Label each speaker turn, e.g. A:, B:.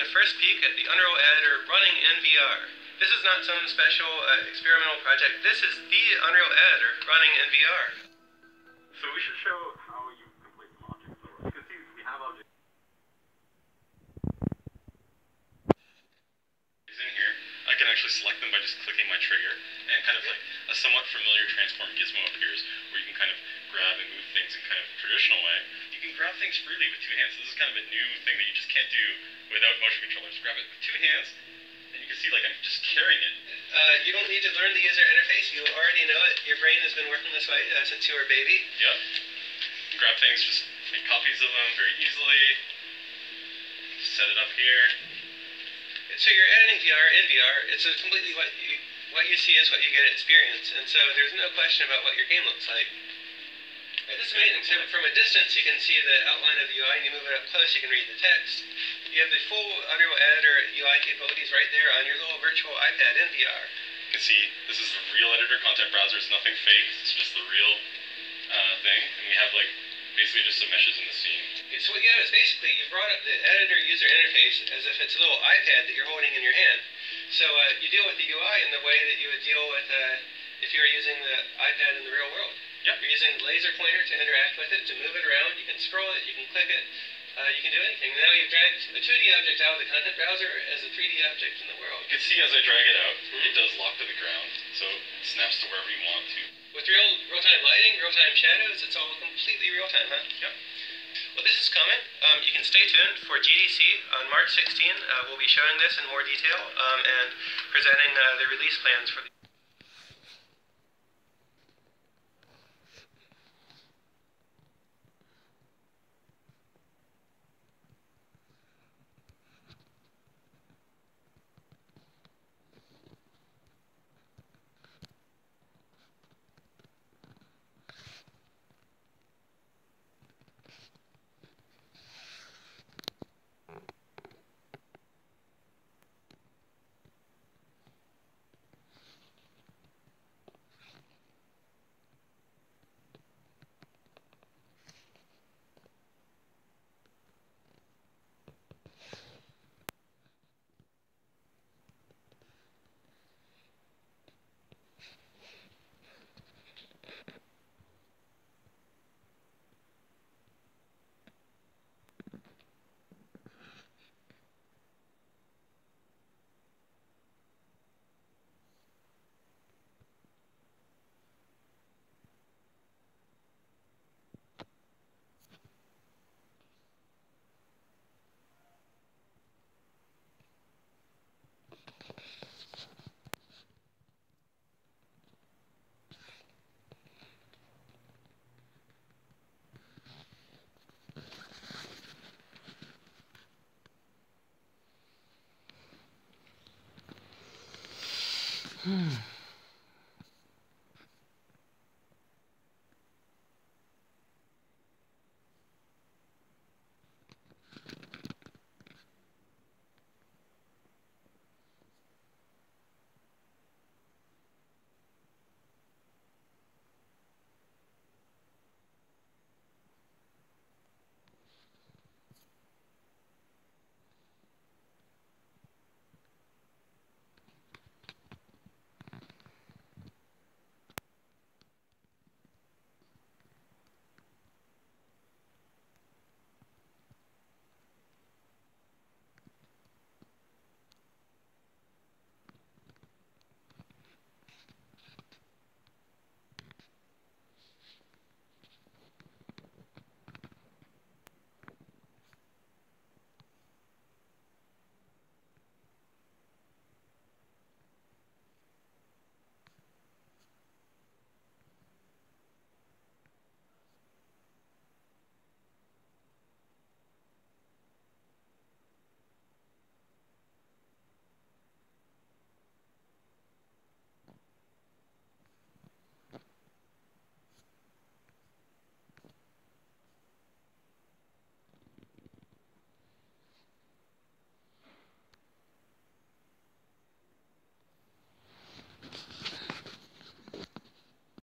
A: first peek at the Unreal Editor running in VR. This is not some special experimental project. This is the Unreal Editor running in VR.
B: So we should show how you complete some objects. So you can see we have objects.
C: In here, I can actually select them by just clicking my trigger, and kind of like a somewhat familiar transform gizmo appears, where you can kind of grab and move things in kind of a traditional way. You can grab things freely with two hands. This is kind of a new thing that you just can't do without motion controllers. Grab it with two hands, and you can see like I'm just carrying it.
A: You don't need to learn the user interface. You already know it. Your brain has been working this way since you were a baby.
C: Yep. You grab things, just make copies of them very easily. Set it up here.
A: So you're editing VR in VR. It's a completely what you see is what you get to experience, and so there's no question about what your game looks like. This is amazing. So from a distance, you can see the outline of the UI, and you move it up close, you can read the text. You have the full Unreal Editor UI capabilities right there on your little virtual iPad in VR.
C: You can see this is the real editor content browser. It's nothing fake. It's just the real thing, and we have like basically just some meshes in the scene.
A: So what you have is basically you brought up the editor user interface as if it's a little iPad that you're holding in your hand. So you deal with the UI in the way that you would deal with if you were using the iPad in the real world.
C: Yep.
A: You're using the laser pointer to interact with it, to move it around. You can scroll it, you can click it, you can do anything. Now you've dragged a 2D object out of the content browser as a 3D object in the world.
C: You can see as I drag it out, it does lock to the ground, so it snaps to wherever you want to.
A: With real-time lighting, real-time shadows, it's all completely real-time, huh?
C: Yep.
A: Well, this is coming. You can stay tuned for GDC on March 16. We'll be showing this in more detail and presenting the release plans for the
D: Hmm.